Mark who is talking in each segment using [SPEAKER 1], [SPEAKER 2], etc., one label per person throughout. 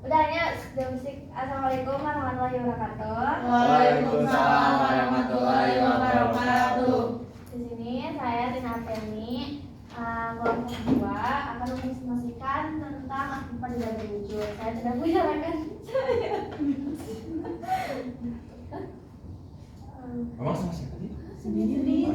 [SPEAKER 1] Udahnya musik. Assalamualaikum warahmatullahi wabarakatuh.
[SPEAKER 2] Waalaikumsalam warahmatullahi wabarakatuh.
[SPEAKER 1] Di sini saya Tina Penny, kelompok 2 akan mempresentasikan tentang aktivitas tidak berwujud. Saya tidak punya rekan saya.
[SPEAKER 2] Abang sama siapa tadi?
[SPEAKER 1] Sendiri.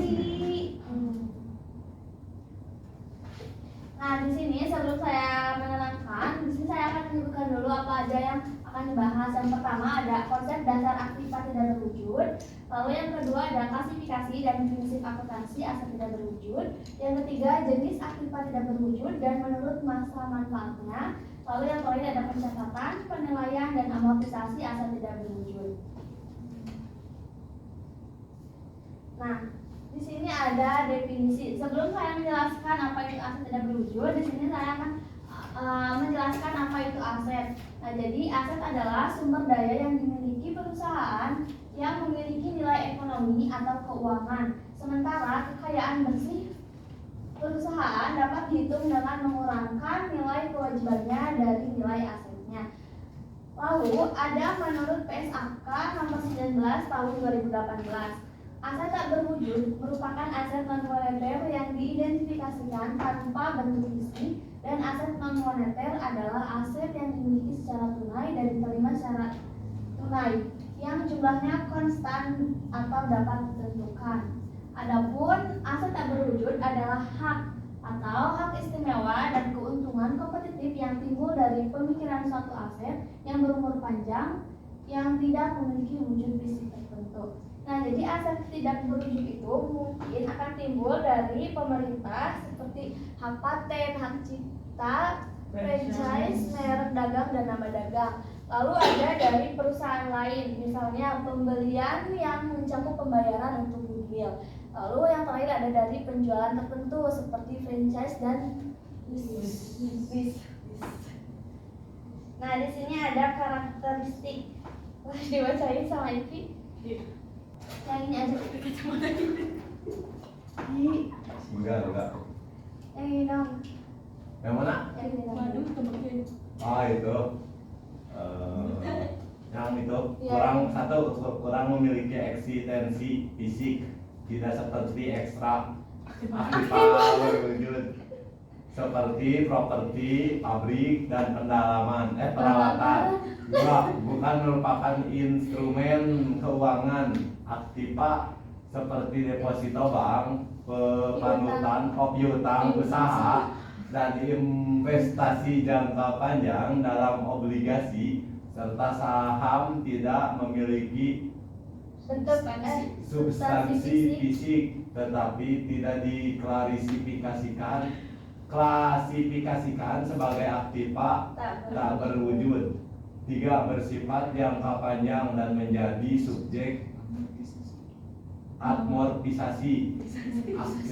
[SPEAKER 1] Nah, di sini sebelum saya menerangkan, di sini saya akan menyebutkan dulu apa aja yang akan dibahas. Yang pertama ada konsep dasar aktivitas tidak berwujud. Lalu yang kedua ada klasifikasi dan prinsip akuntansi aset tidak berwujud. Yang ketiga jenis aktivitas tidak berwujud dan menurut masa manfaatnya. Lalu yang terakhir ada pencatatan, penilaian dan amortisasi aset tidak berwujud. Nah, di sini ada definisi. Sebelum saya menjelaskan apa itu aset tidak berwujud, di sini saya akan menjelaskan apa itu aset. Nah, jadi aset adalah sumber daya yang dimiliki perusahaan yang memiliki nilai ekonomi atau keuangan. Sementara kekayaan bersih perusahaan dapat dihitung dengan mengurangkan nilai kewajibannya dari nilai asetnya. Lalu ada menurut PSAK nomor 19 tahun 2018. Aset tak berwujud merupakan aset non-moneter yang diidentifikasikan tanpa bentuk fisik, dan aset non-moneter adalah aset yang dimiliki secara tunai dan diterima secara tunai yang jumlahnya konstan atau dapat ditentukan. Adapun aset tak berwujud adalah hak atau hak istimewa dan keuntungan kompetitif yang timbul dari pemikiran suatu aset yang berumur panjang yang tidak memiliki wujud fisik tertentu. Nah, jadi aset tidak berwujud itu mungkin akan timbul dari pemerintah seperti hak paten, hak cipta, franchise, merek dagang, dan nama dagang. Lalu ada dari perusahaan lain, misalnya pembelian yang mencakup pembayaran untuk goodwill. Lalu yang terakhir ada dari penjualan tertentu seperti franchise dan bis. Nah, di sini ada karakteristik. Wah, dibacain sama Ivi. Yang ini aja.
[SPEAKER 2] Enggak.
[SPEAKER 1] Yang ini dong.
[SPEAKER 2] Yang mana?
[SPEAKER 1] Yang ini dong.
[SPEAKER 2] Itu. Yang itu
[SPEAKER 1] Ya.
[SPEAKER 2] kurang memiliki eksistensi fisik, tidak seperti ekstrak aktivitas berwujud seperti properti, pabrik, dan peralatan. Bukan merupakan instrumen keuangan. Aktiva seperti deposito bank, panutan, piutang usaha, dan investasi jangka panjang dalam obligasi serta saham tidak memiliki
[SPEAKER 1] Bentuk
[SPEAKER 2] substansi fisik, tetapi tidak klasifikasikan sebagai aktiva tak berwujud. 3. Bersifat jangka panjang dan menjadi subjek amortisasi.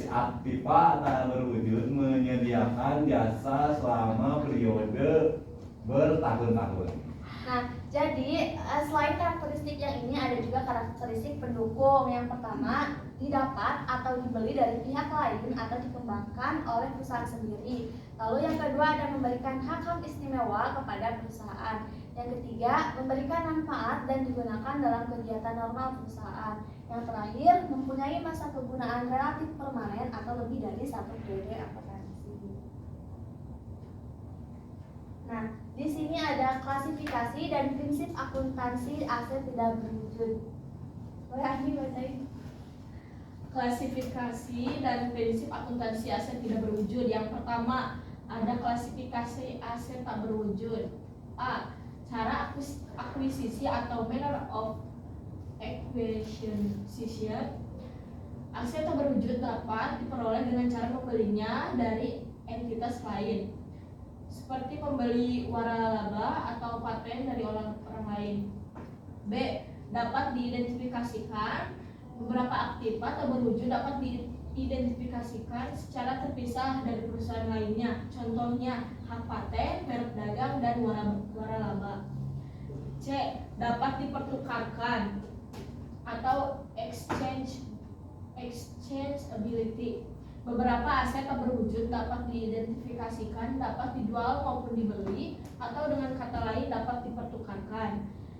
[SPEAKER 2] Aktiva tak berwujud menyediakan jasa selama periode bertahun-tahun.
[SPEAKER 1] Nah, jadi selain karakteristik yang ini ada juga karakteristik pendukung. Yang pertama, didapat atau dibeli dari pihak lain atau dikembangkan oleh perusahaan sendiri. Lalu yang kedua ada memberikan hak-hak istimewa kepada perusahaan. Yang ketiga, memberikan manfaat dan digunakan dalam kegiatan normal perusahaan. Yang terakhir, mempunyai masa kegunaan relatif permanen atau lebih dari satu periode akuntansi. Nah, di sini ada klasifikasi dan prinsip akuntansi aset tidak berwujud. Boleh Andi bacain?
[SPEAKER 3] Klasifikasi dan prinsip akuntansi aset tidak berwujud. Yang pertama, ada klasifikasi aset tak berwujud. A. Cara akuisisi atau manner of acquisition. Aset tak berwujud dapat diperoleh dengan cara membelinya dari entitas lain, seperti pembeli waralaba atau paten dari orang lain. B. Dapat diidentifikasikan. Beberapa aktiva tak berwujud dapat diidentifikasikan secara terpisah dari perusahaan lainnya. Contohnya hak paten, merek dagang, dan waralaba. C. Dapat dipertukarkan atau exchangeability. Beberapa aset tak berwujud dapat diidentifikasikan, dapat dijual maupun dibeli, atau dengan kata lain dapat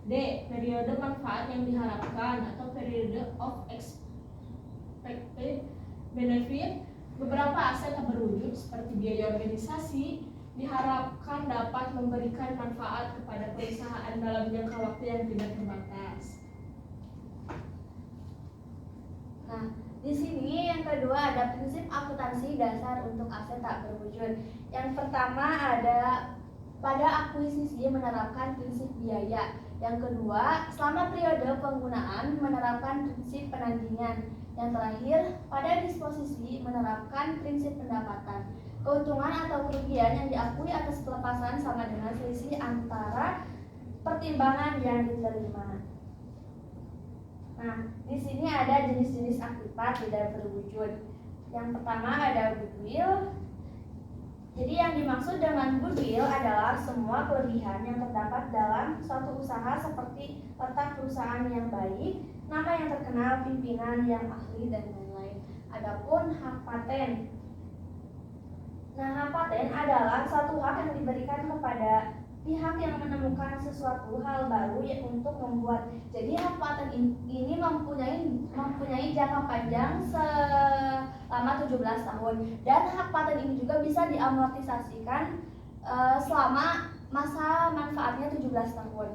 [SPEAKER 3] D. Periode manfaat yang diharapkan atau period of expected benefit. Beberapa aset tak berwujud seperti biaya organisasi diharapkan dapat memberikan manfaat kepada perusahaan dalam jangka waktu yang tidak terbatas.
[SPEAKER 1] Nah, di sini yang kedua ada prinsip akuntansi dasar untuk aset tak berwujud. Yang pertama ada pada akuisisi menerapkan prinsip biaya. Yang kedua, selama periode penggunaan menerapkan prinsip penandingan. Yang terakhir, pada disposisi menerapkan prinsip pendapatan. Keuntungan atau kerugian yang diakui atas pelepasan sama dengan selisih antara pertimbangan yang diterima. Nah, di sini ada jenis-jenis aktifat tidak berwujud. Yang pertama ada goodwill. Jadi yang dimaksud dengan goodwill adalah semua kelebihan yang terdapat dalam suatu usaha seperti letak perusahaan yang baik, nama yang terkenal, pimpinan yang ahli, dan lain-lain. Adapun hak paten. Nah, hak paten adalah suatu hak yang diberikan kepada pihak yang menemukan sesuatu hal baru untuk membuat. Jadi hak paten ini mempunyai jangka panjang selama 17 tahun, dan hak paten ini juga bisa diamortisasikan selama masa manfaatnya 17 tahun.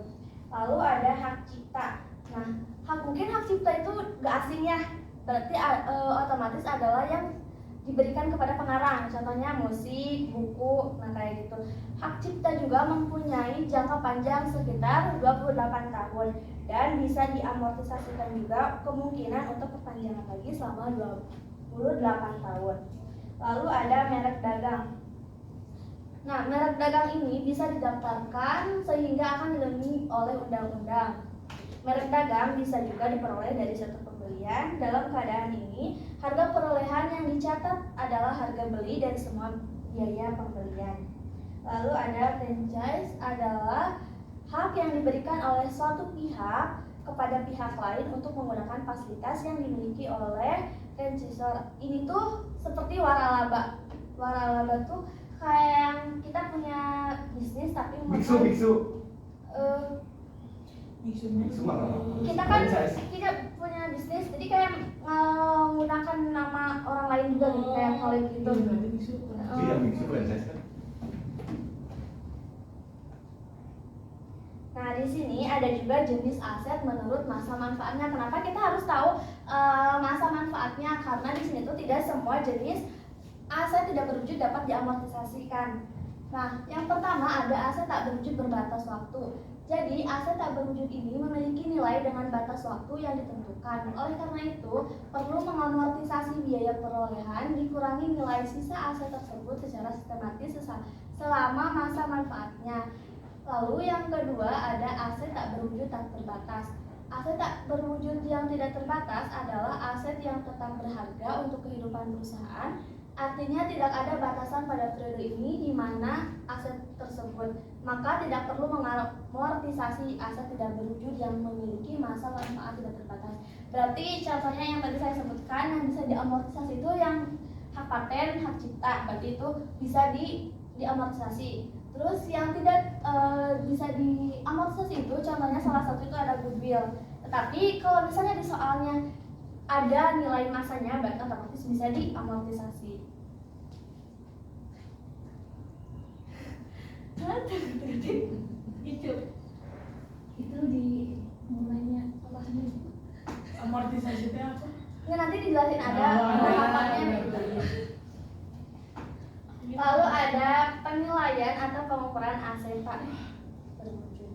[SPEAKER 1] Lalu ada hak cipta. Nah, mungkin hak cipta itu gak asing ya, berarti otomatis adalah yang diberikan kepada pengarang, contohnya musik, buku, nah kayak gitu. Hak cipta juga mempunyai jangka panjang sekitar 28 tahun dan bisa diamortisasikan juga, kemungkinan untuk perpanjangan lagi selama 28 tahun. Lalu ada merek dagang. Nah, merek dagang ini bisa didaftarkan sehingga akan dilindungi oleh undang-undang. Merek dagang bisa juga diperoleh dari suatu pembelian. Dalam keadaan ini, harga perolehan yang dicatat adalah harga beli dari semua biaya pembelian. Lalu ada franchise, adalah hak yang diberikan oleh suatu pihak kepada pihak lain untuk menggunakan fasilitas yang dimiliki oleh franchisor. Ini tuh seperti waralaba. Waralaba tuh kayak yang kita punya bisnis tapi
[SPEAKER 2] Biksu.
[SPEAKER 1] kita kan kita punya bisnis, jadi kayak menggunakan nama orang lain juga gitu, kayak hal gitu.
[SPEAKER 2] Iya, biksu franchise kan.
[SPEAKER 1] Nah, di sini ada juga jenis aset menurut masa manfaatnya. Kenapa kita harus tahu masa manfaatnya? Karena di sini tuh tidak semua jenis aset tidak berwujud dapat diamortisasikan. Nah, yang pertama ada aset tak berwujud berbatas waktu. Jadi, aset tak berwujud ini memiliki nilai dengan batas waktu yang ditentukan. Oleh karena itu, perlu mengamortisasi biaya perolehan, dikurangi nilai sisa aset tersebut secara sistematis selama masa manfaatnya. Lalu yang kedua ada aset tak berwujud tak terbatas. Aset tak berwujud yang tidak terbatas adalah aset yang tetap berharga untuk kehidupan perusahaan. Artinya tidak ada batasan pada periode ini di mana aset tersebut, maka tidak perlu mengamortisasi aset tidak berwujud yang memiliki masa manfaat tidak terbatas. Berarti contohnya yang tadi saya sebutkan yang bisa diamortisasi itu yang hak paten, hak cipta, berarti itu bisa diamortisasi. Terus yang tidak bisa diamortisasi itu contohnya salah satu itu ada goodwill. Tetapi kalau misalnya di soalnya ada nilai masanya, berarti otomatis bisa diamortisasi.
[SPEAKER 3] Itu di mulainya apa sih? Amortisasi itu apa?
[SPEAKER 1] Nggak, nanti dijelasin ada tahapannya. Lalu ada penilaian atau pengukuran aset tak berwujud.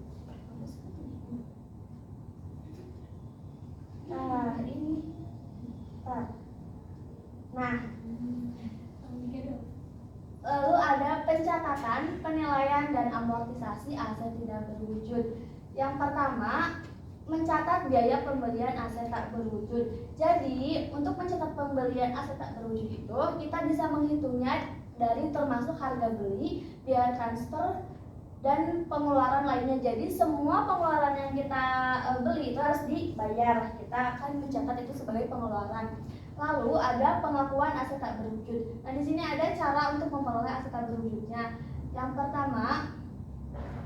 [SPEAKER 1] Nah, ini lalu ada pencatatan, penilaian, dan amortisasi aset tidak berwujud. Yang pertama, mencatat biaya pembelian aset tak berwujud. Jadi, untuk mencatat pembelian aset tak berwujud itu, kita bisa menghitungnya dari termasuk harga beli, biaya transfer, dan pengeluaran lainnya. Jadi, semua pengeluaran yang kita beli itu harus dibayar. Kita akan mencatat itu sebagai pengeluaran. Lalu ada pengakuan aset tak berwujud. Nah, di sini ada cara untuk memperoleh aset tak berwujudnya. Yang pertama,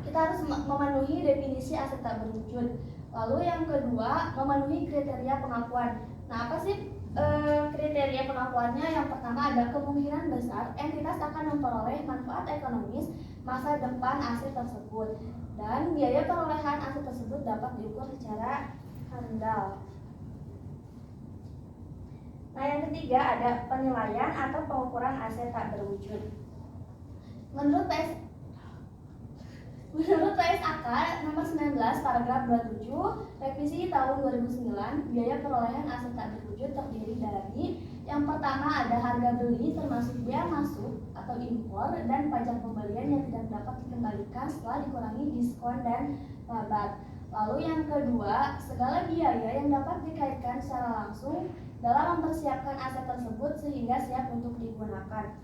[SPEAKER 1] kita harus memenuhi definisi aset tak berwujud. Lalu yang kedua, memenuhi kriteria pengakuan. Nah, apa sih kriteria pengakuannya? Yang pertama ada kemungkinan besar entitas akan memperoleh manfaat ekonomis masa depan aset tersebut, dan biaya perolehan aset tersebut dapat diukur secara handal. Nah, yang ketiga ada penilaian atau pengukuran aset tak berwujud. Menurut PSAK nomor 19 paragraf 27 revisi tahun 2009, biaya perolehan aset tak berwujud terdiri dari yang pertama ada harga beli termasuk biaya masuk atau impor dan pajak pembelian yang tidak dapat dikembalikan setelah dikurangi diskon dan laba. Lalu yang kedua, segala biaya yang dapat dikaitkan secara langsung dalam mempersiapkan aset tersebut sehingga siap untuk digunakan.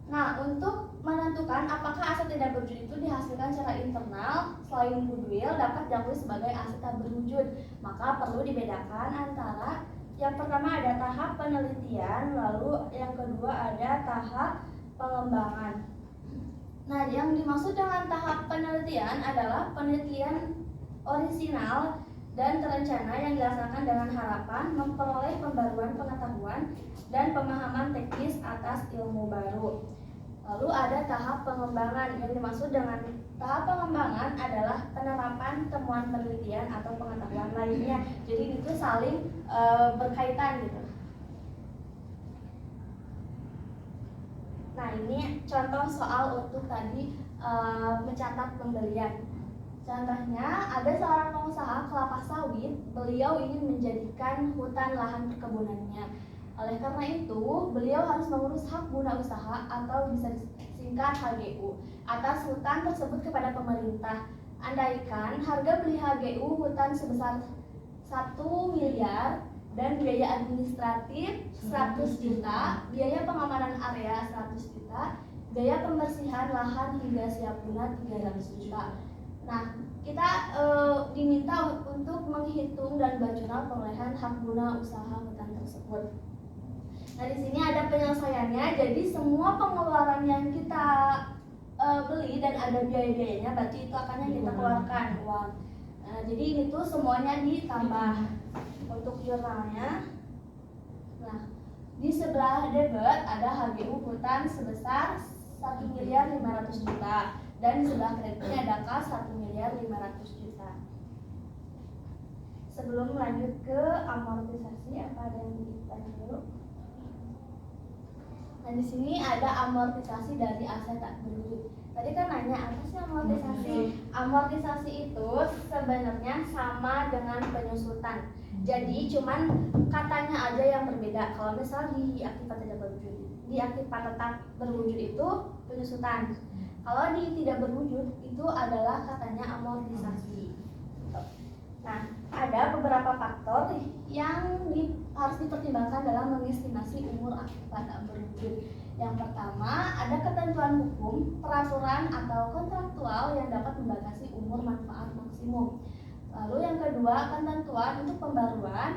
[SPEAKER 1] Nah, untuk menentukan apakah aset tidak berwujud itu dihasilkan secara internal, selain goodwill dapat diakui sebagai aset tak berwujud, maka perlu dibedakan antara yang pertama ada tahap penelitian, lalu yang kedua ada tahap pengembangan. Nah, yang dimaksud dengan tahap penelitian adalah penelitian orisinal dan terencana yang dilaksanakan dengan harapan memperoleh pembaruan pengetahuan dan pemahaman teknis atas ilmu baru. Lalu ada tahap pengembangan. Yang dimaksud dengan tahap pengembangan adalah penerapan temuan penelitian atau pengetahuan lainnya. Jadi itu saling berkaitan gitu. Nah, ini contoh soal untuk tadi mencatat pembelian. Contohnya, ada seorang pengusaha kelapa sawit, beliau ingin menjadikan hutan lahan perkebunannya. Oleh karena itu, beliau harus mengurus hak guna usaha atau bisa disingkat HGU atas hutan tersebut kepada pemerintah. Andaikan harga beli HGU hutan sebesar 1 miliar dan biaya administratif 100 juta, biaya pengamanan area 100 juta, biaya pembersihan lahan hingga siap guna 300 juta. Nah, kita diminta untuk menghitung dan berjurnal perolehan hak guna usaha hutan tersebut. Nah, di sini ada penyelesaiannya. Jadi semua pengeluaran yang kita beli dan ada biaya-biayanya, berarti itu akan yang kita keluarkan uang. Nah, jadi ini tuh semuanya ditambah untuk jurnalnya. Nah, di sebelah debit ada HGU hutan sebesar 1.500.000 juta. Dan di sebelah kreditnya ada kas 1.500.000 juta. Sebelum lanjut ke amortisasi, apa ada yang ditanya dulu? Nah, di sini ada amortisasi dari aset tak berwujud. Tadi kan nanya apa sih amortisasi? Amortisasi itu sebenarnya sama dengan penyusutan. Jadi cuman katanya aja yang berbeda. Kalau misal di akibat tidak berwujud, di akibat tetap berwujud itu penyusutan. Kalau di tidak berwujud itu adalah katanya amortisasi. Nah, ada beberapa faktor yang harus dipertimbangkan dalam mengestimasi umur akibat tak berwujud. Yang pertama, ada ketentuan hukum, peraturan atau kontraktual yang dapat membatasi umur manfaat maksimum. Lalu yang kedua, ketentuan untuk pembaruan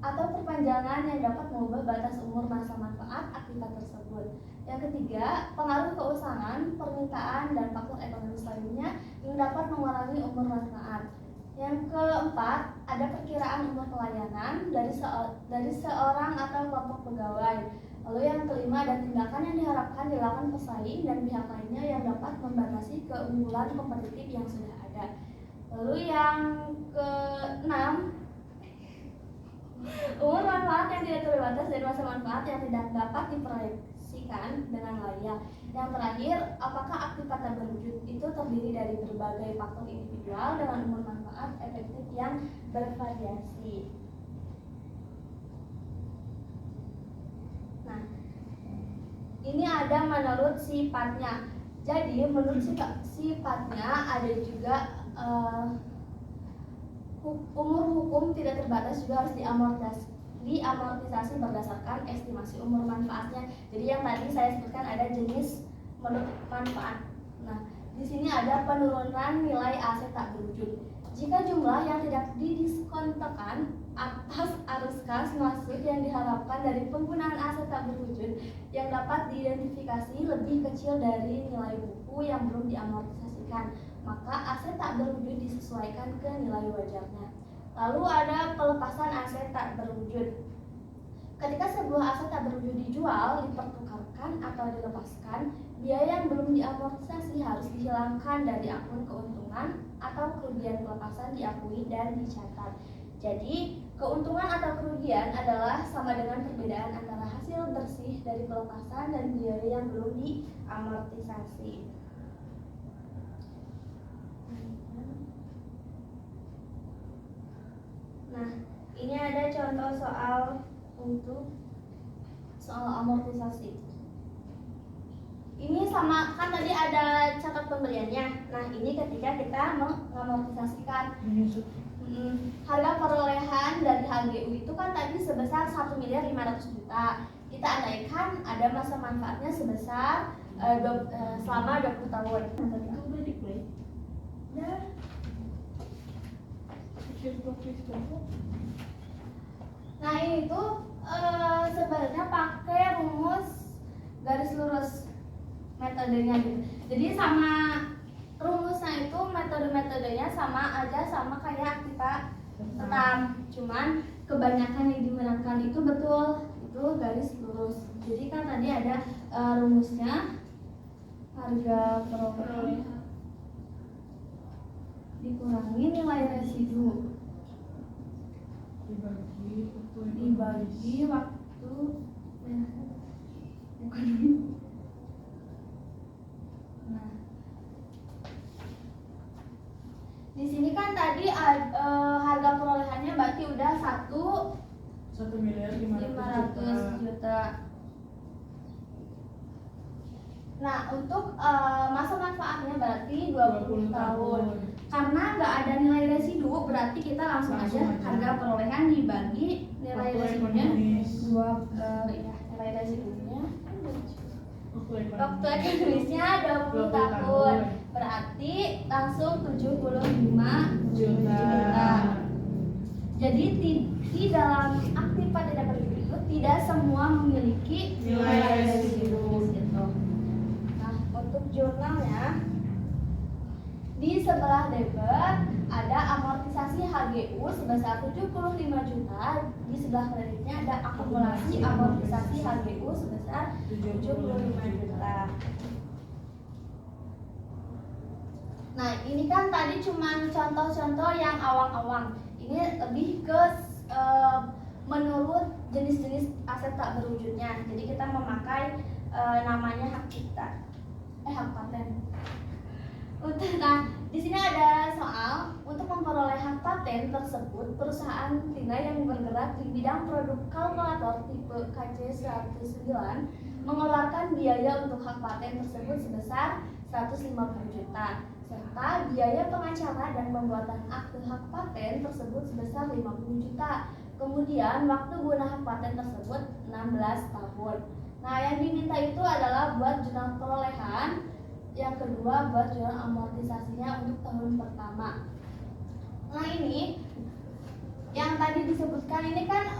[SPEAKER 1] atau perpanjangan yang dapat mengubah batas umur masa manfaat akibat tersebut. Yang ketiga, pengaruh keusangan, permintaan, dan faktor ekonomis lainnya yang dapat mengurangi umur manfaat. Yang keempat, ada perkiraan umur pelayanan dari seorang atau kelompok pegawai. Lalu yang kelima, ada tindakan yang diharapkan dilakukan pesaing dan pihak lainnya yang dapat membatasi keunggulan kompetitif yang sudah ada. Lalu yang keenam, umur manfaat yang tidak terbatas dan masa manfaat yang tidak dapat diproyeksikan dengan layak. Yang terakhir, apakah akibat tak berwujud itu terdiri dari berbagai faktor individual dengan umur manfaat efektif yang bervariasi. Nah, ini ada menurut sifatnya. Jadi menurut sifatnya ada juga umur hukum tidak terbatas juga harus diamortisasi berdasarkan estimasi umur manfaatnya. Jadi yang tadi saya sebutkan ada jenis menurut manfaat. Nah, di sini ada penurunan nilai aset tak berwujud. Jika jumlah yang tidak didiskontekan atas arus kas masuk yang diharapkan dari penggunaan aset tak berwujud yang dapat diidentifikasi lebih kecil dari nilai buku yang belum diamortisasikan, maka aset tak berwujud disesuaikan ke nilai wajarnya. Lalu ada pelepasan aset tak berwujud. Ketika sebuah aset tak berwujud dijual, dipertukarkan atau dilepaskan, biaya yang belum diamortisasi harus dihilangkan dari akun keuntungan atau kerugian pelepasan diakui dan dicatat. Jadi, keuntungan atau kerugian adalah sama dengan perbedaan antara hasil bersih dari pelepasan dan biaya yang belum diamortisasi. Nah, ini ada contoh untuk soal amortisasi. Ini sama kan tadi ada catat pembeliannya. Nah, ini ketika kita mengamortisasikan harga perolehan dari HGU itu kan tadi sebesar 1.500.000.000. Kita andaikan ada masa manfaatnya sebesar selama 20 tahun. Nah, ini tuh sebenarnya pakai rumus garis lurus metodenya gitu. Jadi sama rumusnya itu metodenya sama kayak kita tetap, cuman kebanyakan yang digunakan itu itu garis lurus. Jadi kan tadi ada rumusnya harga perolehan dikurangi nilai residu dibagi waktu bukan ini. Nah, di sini kan tadi harga perolehannya berarti udah 1.500.000.000. Nah, untuk masa manfaatnya berarti 20 tahun. Karena nggak ada nilai residu, berarti kita langsung aja harga perolehan dibagi nilai residunya nilai residunya waktu ekonomisnya 20 tahun, berarti langsung 75 juta. Jadi di dalam aktiva tidak berwujud itu tidak semua memiliki nilai residu gitu. Nah, untuk jurnalnya di sebelah debit ada amortisasi HGU sebesar 75 juta, di sebelah kreditnya ada akumulasi amortisasi HGU sebesar 75 juta. Nah, ini kan tadi cuma contoh-contoh yang awang-awang. Ini lebih ke menurut jenis-jenis aset tak berwujudnya. Jadi kita memakai namanya hak cipta, hak paten. Nah, di sini ada soal untuk memperoleh hak paten tersebut, perusahaan Tina yang bergerak di bidang produk kalkulator tipe KC109 mengeluarkan biaya untuk hak paten tersebut sebesar 150 juta, serta biaya pengacara dan pembuatan akte hak paten tersebut sebesar 50 juta. Kemudian waktu guna hak paten tersebut 16 tahun. Nah, yang diminta itu adalah buat jurnal perolehan, yang kedua buat jurnal amortisasinya untuk tahun pertama. Nah, ini yang tadi disebutkan ini kan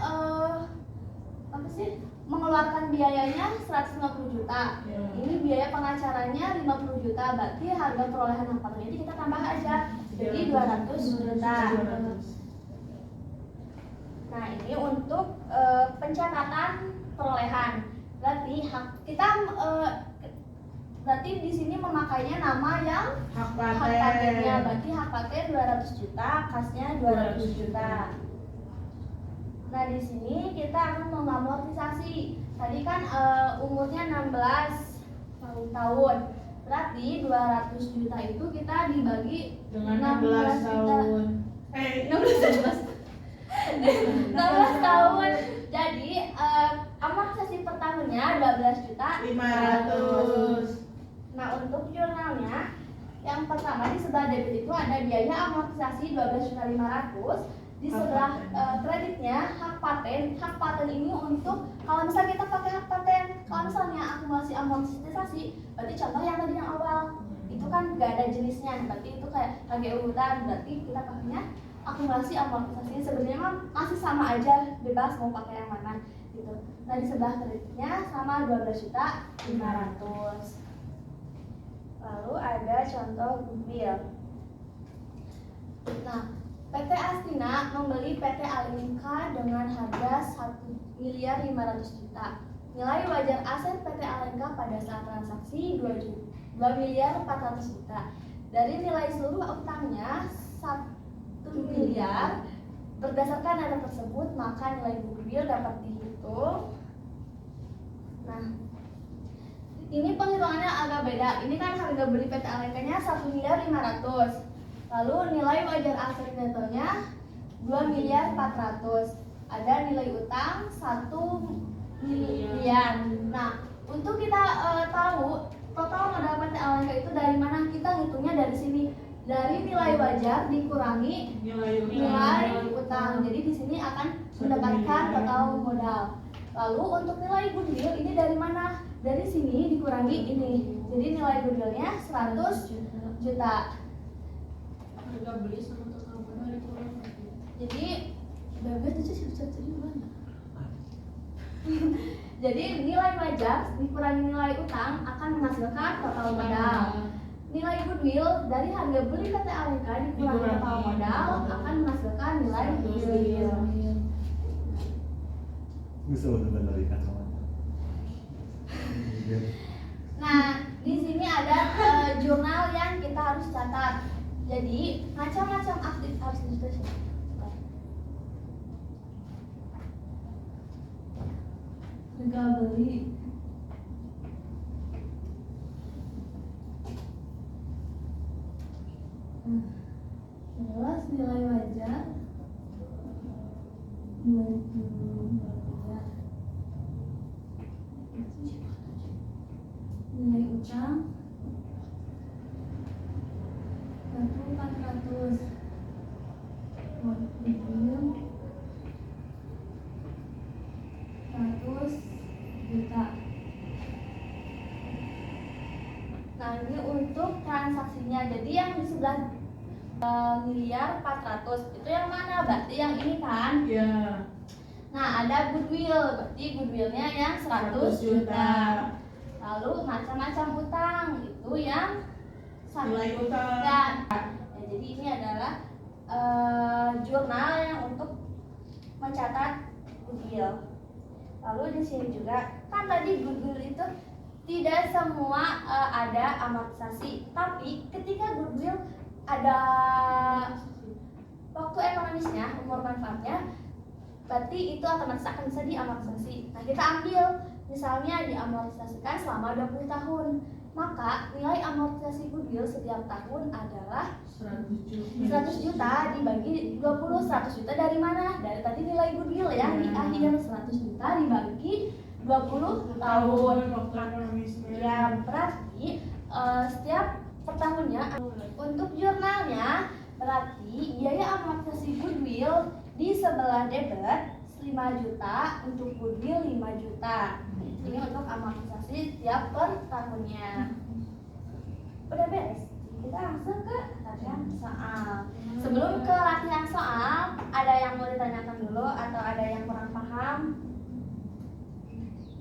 [SPEAKER 1] mengeluarkan biayanya 150 juta. Ini biaya pengacaranya 50 juta, berarti harga perolehan hak paten ini kita tambah aja jadi 200 juta. Nah, ini untuk pencatatan perolehan. Berarti berarti di sini memakainya nama yang hak patennya. Berarti hak paten 200 juta, kasnya 200 juta. Nah, di sini kita akan mengamortisasi. Tadi kan umurnya 16 tahun. Berarti 200 juta itu kita dibagi dengan 16 tahun. 16 tahun. Jadi amortisasi per tahunnya 12.500.000. Nah, untuk jurnalnya yang pertama di sebelah debit itu ada biaya amortisasi 12.500.000. Di sebelah kreditnya hak paten. Hak paten ini untuk kalau misalnya kita pakai hak paten, kalau misalnya akumulasi amortisasi, berarti contoh yang tadi yang awal itu kan gak ada jenisnya, berarti itu kayak HGU urutan, berarti kita pakainya akumulasi amortisasi. Sebenarnya masih sama aja, bebas mau pakai yang mana gitu. Nah, di sebelah kreditnya sama 12.500.000. Lalu ada contoh goodwill. Nah, PT Astina membeli PT Alenka dengan harga 1.500.000.000. Nilai wajar aset PT Alenka pada saat transaksi 2.400.000.000. Dari nilai seluruh utangnya 1 miliar. Berdasarkan data tersebut, maka nilai goodwill dapat dihitung. Nah, ini penghitungannya agak beda. Ini kan harga beli PT Alenkanya 1.500.000.000. Lalu nilai wajar aset netonya 2.400.000.000. Ada nilai utang 1 miliar. Nah, untuk kita tahu total modal PT Alenka itu dari mana, kita hitungnya dari sini. Dari nilai wajar dikurangi nilai utang. Jadi di sini akan mendapatkan total modal. Lalu untuk nilai goodwill ini dari mana? Dari sini dikurangi ini. Jadi nilai goodwillnya 100 juta.
[SPEAKER 3] Harga beli sama total modal dikurang.
[SPEAKER 1] Jadi bebek itu sih bisa jadi mana? Jadi nilai wajar dikurangi nilai utang akan menghasilkan total modal. Nilai goodwill dari harga beli PT Alenka dikurangi total modal akan menghasilkan nilai goodwill.
[SPEAKER 2] Bisa benar dari kacamata.
[SPEAKER 1] Nah, di sini ada jurnal yang kita harus catat. Jadi macam-macam aktif harus ditulis. Harga beli. Jelas nilai wajar 20 miliar. Nilai utang 1.400. Goodwill 100 juta. Nah, ini untuk transaksinya. Jadi yang di sebelah miliar 400 itu yang mana? Berarti yang ini kan?
[SPEAKER 3] Ya.
[SPEAKER 1] Nah, ada goodwill. Berarti goodwillnya yang 100 juta. Lalu macam-macam utang itu yang
[SPEAKER 3] Nilai utang.
[SPEAKER 1] Ya, jadi ini adalah jurnal yang untuk mencatat goodwill. Lalu di sini juga kan tadi goodwill itu tidak semua ada amortisasi, tapi ketika goodwill ada waktu ekonomisnya, umur manfaatnya, berarti itu otomatis akan bisa diamortisasi. Nah, kita ambil misalnya diamortisasikan selama 20 tahun, maka nilai amortisasi goodwill setiap tahun adalah 100 juta dibagi 20. 100 juta dari mana? Dari tadi nilai goodwill ya, di akhir 100 juta dibagi 20 tahun. Ya, berarti setiap per tahunnya. Untuk jurnalnya berarti biaya amortisasi goodwill di sebelah debit 5 juta, untuk goodwill 5 juta. Ini untuk amortisasi setiap per tahunnya. Udah beres. Kita langsung ke latihan soal. Sebelum ke latihan soal, ada yang mau ditanyakan dulu atau ada yang kurang paham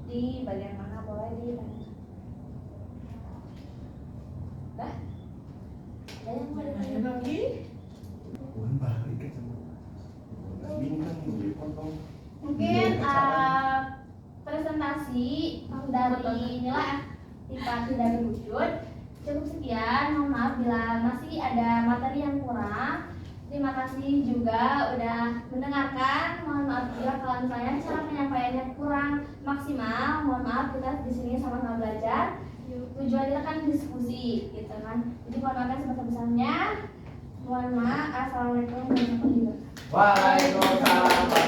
[SPEAKER 1] di bagian mana, boleh ditanyakan. Dah? Ada yang mau ditanyakan
[SPEAKER 3] lagi?
[SPEAKER 2] Bukan balik kacamata. Bingung beli potong.
[SPEAKER 1] Mungkin presentasi dari nilai aktivasi dari wujud cukup sekian. Mohon maaf bila masih ada materi yang kurang. Terima kasih juga udah mendengarkan. Mohon maaf juga kalau misalnya cara penyampaiannya kurang maksimal. Mohon maaf, kita di sini sama-sama belajar. Tujuan kita kan diskusi, gitu kan. Jadi mohon maaf sebesar-besarnya. Mohon maaf. Assalamualaikum warahmatullahi wabarakatuh.
[SPEAKER 2] Waalaikumsalam.